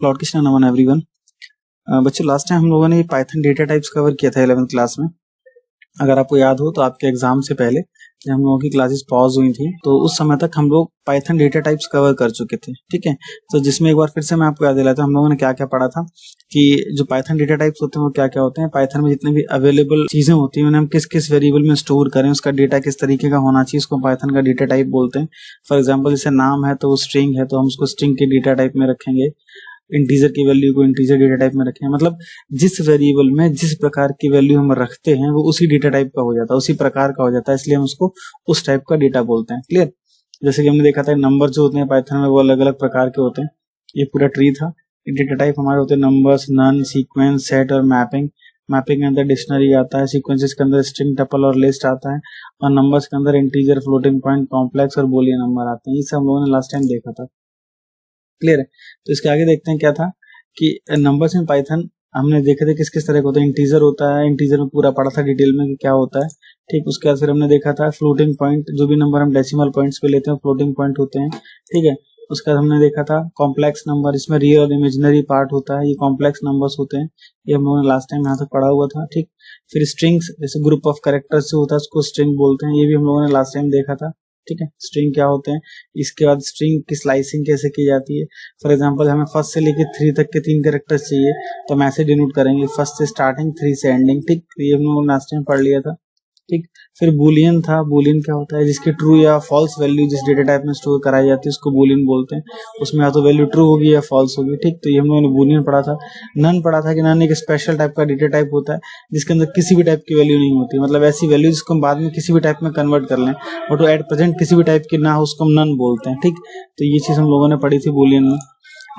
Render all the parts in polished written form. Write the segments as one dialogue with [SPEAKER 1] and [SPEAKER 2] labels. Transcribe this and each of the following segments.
[SPEAKER 1] Lord Krishna नमन everyone. बच्चों last time हम लोगों ने पाइथन डेटा टाइप्स कवर किया था 11th क्लास में। अगर आपको याद हो तो आपके एग्जाम से पहले जब हम लोगों की क्लासेस पॉज हुई थी तो उस समय तक हम लोग पाइथन डेटा टाइप्स कवर कर चुके थे, ठीक है। तो जिसमें एक बार फिर से मैं आपको याद दिलाता हूं हम लोगों ने क्या क्या पढ़ा था कि जो पाइथन डेटा टाइप्स होते हैं वो क्या क्या होते हैं। पाइथन में जितने भी अवेलेबल चीजें होती हैं उन्हें हम किस किस वेरिएबल में स्टोर करें, उसका डेटा किस तरीके का होना चाहिए, उसको पाइथन का डेटा टाइप बोलते हैं। फॉर एग्जाम्पल जैसे नाम है तो वो स्ट्रिंग है तो हम उसको स्ट्रिंग के डेटा टाइप में रखेंगे, इंटीजर की वैल्यू को इंटीजर डेटा टाइप में रखें। मतलब जिस वेरिएबल में जिस प्रकार की वैल्यू हम रखते हैं वो उसी डेटा टाइप का हो जाता है, उसी प्रकार का हो जाता है, इसलिए हम उसको उस टाइप का डेटा बोलते हैं। क्लियर। जैसे कि हमने देखा था नंबर जो होते हैं पाइथन में वो अलग अलग प्रकार के होते हैं। ये पूरा ट्री था। डेटा टाइप हमारे होते हैं नंबर्स, नन, सीक्वेंस, सेट और मैपिंग। मैपिंग के अंदर डिक्शनरी आता है, सीक्वेंसेस के अंदर स्ट्रिंग, टपल और लिस्ट आता है, और नंबर्स के अंदर इंटीजर, फ्लोटिंग पॉइंट, कॉम्प्लेक्स और बूलियन नंबर आते हैं। ये सब हम लोगों ने लास्ट टाइम देखा था। क्लियर है। तो इसके आगे देखते हैं क्या था कि नंबर्स इन पाइथन हमने देखे थे किस किस तरह का होता है। इंटीजर होता है, इंटीजर में पूरा पढ़ा था डिटेल में कि क्या होता है, ठीक। उसके बाद फिर हमने देखा था फ्लोटिंग पॉइंट, जो भी नंबर हम डेसिमल पॉइंट्स पे लेते हैं फ्लोटिंग पॉइंट होते हैं, ठीक है। उसके बाद हमने देखा था कॉम्प्लेक्स नंबर, इसमें रियल और इमेजिनरी पार्ट होता है, ये कॉम्प्लेक्स नंबर्स होते हैं, ये हम लोगों ने लास्ट टाइम यहाँ तक पढ़ा हुआ था, ठीक। फिर स्ट्रिंग्स, जैसे ग्रुप ऑफ कैरेक्टर्स से होता है उसको स्ट्रिंग बोलते हैं, ये भी हम लोगों ने लास्ट टाइम देखा था, ठीक है। स्ट्रिंग क्या होते हैं। इसके बाद स्ट्रिंग की स्लाइसिंग कैसे की जाती है। फॉर एग्जांपल हमें फर्स्ट से लेके 3 तक के 3 कैरेक्टर्स चाहिए तो हम ऐसे डिनोट करेंगे, फर्स्ट से स्टार्टिंग 3 से एंडिंग, ठीक। ये हम लोगों ने लास्ट टाइम पढ़ लिया था, ठीक। फिर बूलियन था। बूलियन क्या होता है, जिसकी ट्रू या फॉल्स वैल्यू जिस डेटा टाइप में स्टोर कराई जाती है उसको बूलियन बोलते हैं। उसमें या तो वैल्यू ट्रू होगी या फॉल्स होगी, ठीक। तो ये हम लोगों ने बूलियन पढ़ा था। नन पढ़ा था कि नन एक स्पेशल टाइप का डेटा टाइप होता है जिसके अंदर किसी भी टाइप की वैल्यू नहीं होती, मतलब ऐसी वैल्यू जिसको हम बाद में किसी भी टाइप में कन्वर्ट कर लें बट वो एट प्रेजेंट किसी भी टाइप की ना हो उसको हम नन बोलते हैं, ठीक। तो ये चीज हम लोगों ने पढ़ी थी बूलियन में,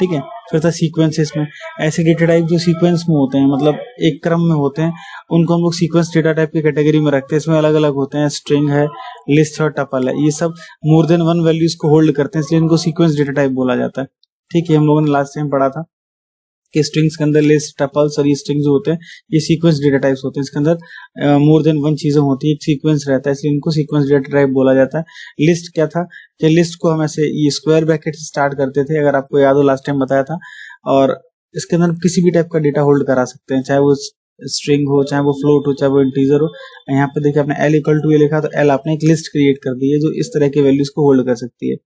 [SPEAKER 1] ठीक है। फिर था सीक्वेंसेस में। ऐसे डेटा टाइप जो सीक्वेंस में होते हैं, मतलब एक क्रम में होते हैं, उनको हम लोग सीक्वेंस डेटा टाइप की कैटेगरी में रखते हैं। इसमें अलग अलग होते हैं, स्ट्रिंग है, लिस्ट और टपल है, ये सब मोर देन वन वैल्यूज को होल्ड करते हैं, इसलिए इनको सीक्वेंस डेटा टाइप बोला जाता है, ठीक है। हम लोगों ने लास्ट टाइम पढ़ा था कि स्ट्रिंग्स के अंदर लिस्ट, टपल्स और ये स्ट्रिंग्स होते हैं, ये सीक्वेंस डेटा टाइप्स होते हैं। इसके अंदर मोर देन वन चीजें होती है, एक सीक्वेंस रहता है, इसलिए इनको सीक्वेंस डेटा टाइप बोला जाता है। लिस्ट क्या था कि लिस्ट को हम ऐसे ये स्क्वायर ब्रैकेट से स्टार्ट करते थे, अगर आपको याद हो लास्ट टाइम बताया था, और इसके अंदर किसी भी टाइप का डेटा होल्ड करा सकते हैं, चाहे वो स्ट्रिंग हो, चाहे वो फ्लोट हो, चाहे वो इंटीजर हो। यहाँ पे देखिए आपने L इक्वल टू ये लिखा तो L आपने एक लिस्ट क्रिएट कर दी है जो इस तरह के वैल्यूज को होल्ड कर सकती है।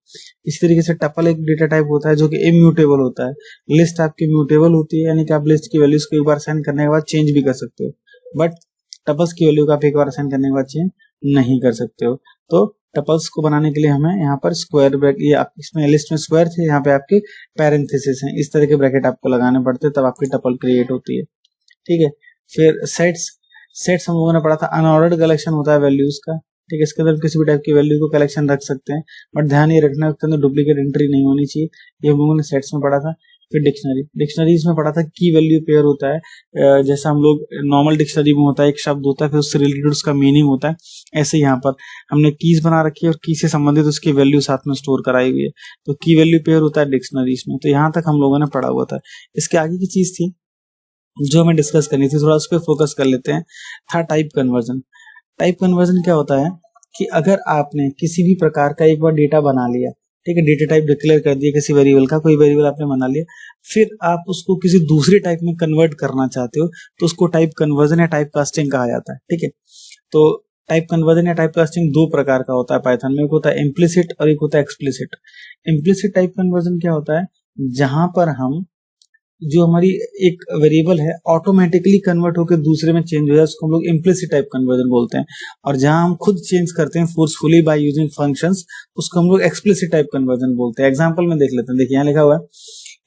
[SPEAKER 1] इसी तरीके से टपल एक डेटा टाइप होता है जो कि इम्यूटेबल होता है। लिस्ट आपकी म्यूटेबल होती है, यानी कि आप लिस्ट की वैल्यूज को एक बार असाइन करने के बाद चेंज भी कर सकते हो, बट टपल्स की वैल्यू को आप एक बार असाइन करने के बाद चेंज नहीं कर सकते हो। तो टपल्स को बनाने के लिए हमें यहाँ पर स्क्वायर ब्रैकेट, ये इसमें लिस्ट में स्क्वायर थे, यहाँ पे आपके पैरेंथेसिस हैं, इस तरह के ब्रैकेट आपको लगाने पड़ते हैं तब आपकी टपल क्रिएट होती है, ठीक है। फिर सेट्स हम लोगों ने पढ़ा था, अनऑर्डर्ड कलेक्शन होता है वैल्यूज का, ठीक है। इसके अंदर किसी भी टाइप की वैल्यू को कलेक्शन रख सकते हैं, बट ध्यान ये रखना उसके अंदर डुप्लीकेट एंट्री नहीं होनी चाहिए, ये हम लोगों ने सेट्स में पढ़ा था। फिर डिक्शनरीज में पढ़ा था की वैल्यू पेयर होता है, जैसा हम लोग नॉर्मल डिक्शनरी में होता है एक शब्द होता है फिर उससे रिलेटेड उसका मीनिंग होता है, ऐसे यहाँ पर हमने कीज बना रखी है और की से संबंधित उसकी वैल्यू साथ में स्टोर कराई हुई है, तो की वैल्यू पेयर होता है डिक्शनरीज में। तो यहाँ तक हम लोगों ने पढ़ा हुआ था। इसके आगे की चीज थी जो हमें डिस्कस करनी थी, थोड़ा उस पर फोकस कर लेते हैं, था टाइप कन्वर्जन। टाइप कन्वर्जन क्या होता है कि अगर आपने किसी भी प्रकार का एक बार डेटा बना लिया, ठीक है, डेटा टाइप डिक्लेयर कर दिया किसी वेरिएबल का, कोई वेरिएबल आपने बना लिया, फिर आप उसको किसी दूसरे टाइप में कन्वर्ट करना चाहते हो तो उसको टाइप कन्वर्जन या टाइप कास्टिंग कहा जाता है, ठीक है। तो टाइप कन्वर्जन या टाइप कास्टिंग दो प्रकार का होता है पाइथन में, एक होता है इम्प्लिसिट और एक होता है एक्सप्लिसिट। इम्प्लिसिट टाइप कन्वर्जन क्या होता है, जहां पर हम जो हमारी एक वेरिएबल है ऑटोमेटिकली कन्वर्ट होकर दूसरे में चेंज हो जाए उसको हम लोग इम्प्लिसिट टाइप कन्वर्जन बोलते हैं, और जहां हम खुद चेंज करते हैं फोर्सफुली बाय यूजिंग फंक्शंस उसको हम लोग एक्सप्लिसिट टाइप कन्वर्जन बोलते हैं। एग्जांपल में देख लेते हैं, देखिए यहाँ लिखा हुआ है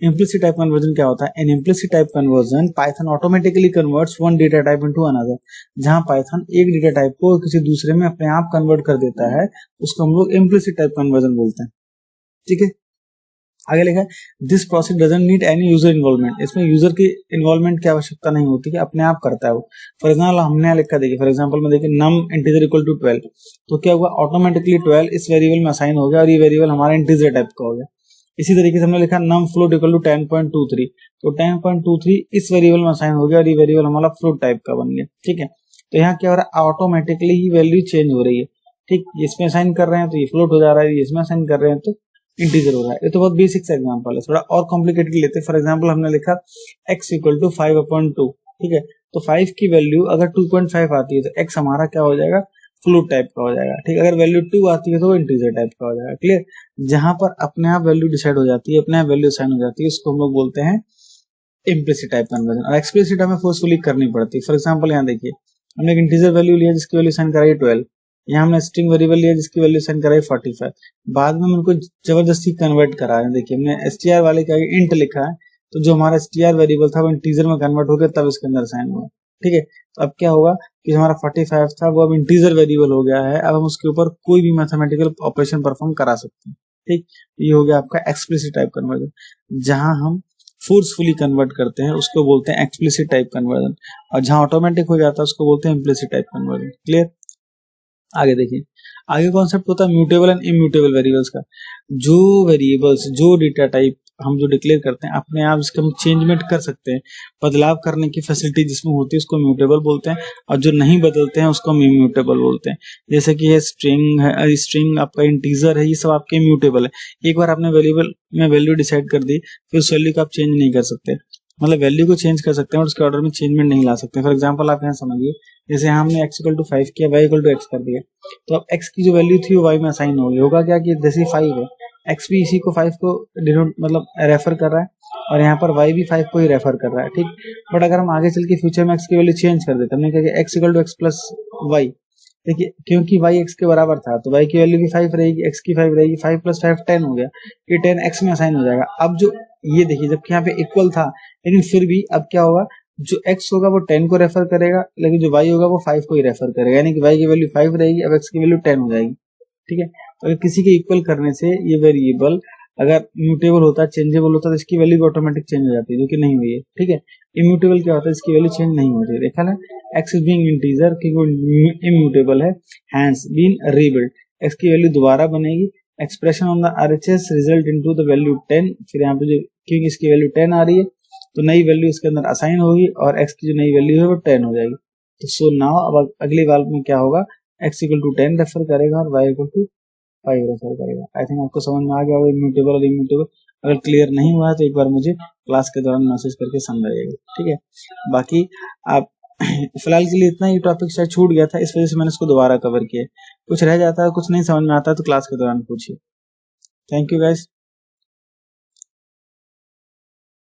[SPEAKER 1] इम्प्लिसिट टाइप कन्वर्जन क्या होता है। N implicit type conversion Python automatically converts one data type into another, जहां पाइथन एक डेटा टाइप को किसी दूसरे में अपने आप कन्वर्ट कर देता है उसको हम लोग इम्प्लिसिट टाइप कन्वर्जन बोलते हैं, ठीक है। आगे लिखा है this process doesn't need any user involvement, इसमें यूजर की इन्वॉल्वमेंट की आवश्यकता नहीं होती कि अपने आप करता है वो। फॉर एग्जाम्पल हमने लिखा, देखिए फॉर एग्जाम्पल में देखिए नम इंटीजर इक्वल टू 12, तो क्या हुआ ऑटोमेटिकली 12 इस वेरिएबल में असाइन हो गया और ये वेरिएबल हमारा इंटीजर टाइप का हो गया। इसी तरीके से हमने लिखा नम फ्लोट इक्वल टू 10.23, तो 10.23 इस वेरिएबल में असाइन हो गया और ये वेरिएबल हमारा फ्लोट टाइप का बन गया, ठीक है। तो यहाँ क्या हो रहा है ऑटोमेटिकली ही वैल्यू चेंज हो रही है, ठीक। इसमें असाइन कर रहे हैं तो ये फ्लोट हो जा रहा है, इसमें असाइन कर रहे हैं तो इंटीजर हो रहा है। ये तो बहुत बेसिक सा एग्जांपल है, थोड़ा और कॉम्प्लिकेटेड लेते हैं। फॉर एग्जांपल हमने लिखा x इक्वल टू 5/2, ठीक है, तो 5 की वैल्यू अगर 2.5 आती है तो x हमारा क्या हो जाएगा, फ्लोट टाइप का हो जाएगा, ठीक है। अगर वैल्यू 2 आती है तो वो इंटीजर टाइप का हो जाएगा, क्लियर। जहां पर अपने आप वैल्यू डिसाइड हो जाती है, अपने आप वैल्यू असाइन हो जाती है, उसको हम लोग बोलते हैं इम्प्लिसिट टाइप कन्वर्जन। और एक्सप्लिसिट हमें फोर्सफुली करनी पड़ती है। फॉर एग्जांपल यहाँ देखिए, हमने एक इंटीजर वैल्यू लिया जिसकी वैल्यू असाइन कराई 12, यहाँ हमने स्ट्रिंग वेरिएबल लिया जिसकी वैल्यू असाइन कराई 45, बाद में हम उनको जबरदस्ती कन्वर्ट करा रहे हैं। देखिए हमने str वाले का इंट लिखा है, तो जो हमारा str वेरिएबल था वो इंटीजर में कन्वर्ट हो गया, तब इसके अंदर असाइन हुआ, ठीक है। तो अब क्या होगा कि हमारा 45 था वो अब इंटीजर वेरिएबल हो गया है, अब हम उसके ऊपर कोई भी मैथमेटिकल ऑपरेशन परफॉर्म करा सकते हैं, ठीक। ये हो गया आपका एक्सप्लिसिट टाइप कन्वर्जन। जहां हम फोर्सफुली कन्वर्ट करते हैं उसको बोलते हैं एक्सप्लिसिट टाइप कन्वर्जन, और जहां ऑटोमेटिक हो जाता है उसको बोलते हैं इम्प्लिसिट टाइप कन्वर्जन, क्लियर। आगे देखिए, आगे कॉन्सेप्ट होता है म्यूटेबल एंड इम्यूटेबल वेरिएबल्स का। जो वेरिएबल्स, जो डेटा टाइप हम जो डिक्लेयर करते हैं अपने आप इसके हम चेंजमेंट कर सकते हैं, बदलाव करने की फैसिलिटी जिसमें होती है उसको म्यूटेबल बोलते हैं, और जो नहीं बदलते हैं उसको हम इम्यूटेबल बोलते हैं। जैसे कि ये स्ट्रिंग है, स्ट्रिंग आपका इंटीजर है, ये सब आपके इम्यूटेबल है। एक बार आपने वेरिएबल में वैल्यू डिसाइड कर दी, फिर उस वैल्यू को आप चेंज नहीं कर सकते, मतलब वैल्यू को चेंज कर सकते हैं और उसके ऑर्डर में चेंजमेंट नहीं ला सकते। फॉर एग्जांपल आप यहाँ समझिए, जैसे हमने x इक्वल टू 5 किया, y इक्वल टू x कर दिया, तो अब x की जो वैल्यू थी वो y में असाइन हो गई। होगा क्या कि जैसे 5 है, x भी इसी को 5 को डिनोट मतलब रेफर कर रहा है, और यहाँ पर y भी 5 को ही रेफर कर रहा है, ठीक। बट अगर हम आगे चल के फ्यूचर में x की वैल्यू चेंज कर देते, हमने कहा कि x equal to x plus y, देखिए क्योंकि y x के बराबर था तो y की वैल्यू भी 5 रहेगी, x की 5 रहेगी, 5 प्लस 5 10 हो गया, ये 10 x में असाइन हो जाएगा। अब जो ये देखिए, जबकि यहाँ पे इक्वल था लेकिन फिर भी अब क्या होगा, जो x होगा वो 10 को रेफर करेगा, लेकिन जो y होगा वो 5 को ही रेफर करेगा, यानी कि y की वैल्यू 5 रहेगी, अब x की वैल्यू 10 हो जाएगी, ठीक है। तो अगर किसी के इक्वल करने से ये वेरिएबल अगर म्यूटेबल होता है, चेंजेबल होता है, तो इसकी वैल्यू भी ऑटोमेटिक चेंज हो जाती है, जो कि नहीं हुई है, ठीक है। इम्यूटेबल क्या होता है, इसकी वैल्यू चेंज नहीं होती, देखा ना, x इज बीइंग इंटीजर क्योंकि इम्यूटेबल है, हैंस बीन रीबिल्ड, x की वैल्यू दोबारा बनेगी, expression on the RHS result into the value 10, फिर यहाँ पे जो क्योंकि इसकी वैल्यू 10 आ रही है तो नई वैल्यू इसके अंदर असाइन होगी और x की जो नई वैल्यू है वो 10 हो जाएगी। तो सो नाउ अब अगली वाल में क्या होगा, x इक्वल टू 10 रेफर करेगा और y इक्वल टू 5 रेफर करेगा। आई थिंक आपको समझ में आ गया होगा इम्यूटेबल और इम्यूटेबल। अगर क्लियर नहीं हुआ है तो एक बार मुझे क्लास के दौरान मैसेज करके समझाइएगा, ठीक है। बाकी आप फिलहाल के लिए इतना ही, टॉपिक शायद छूट गया था इस वजह से मैंने इसको दोबारा कवर किया। कुछ रह जाता है, कुछ नहीं समझ में आता है तो क्लास के दौरान पूछिए। Thank you guys.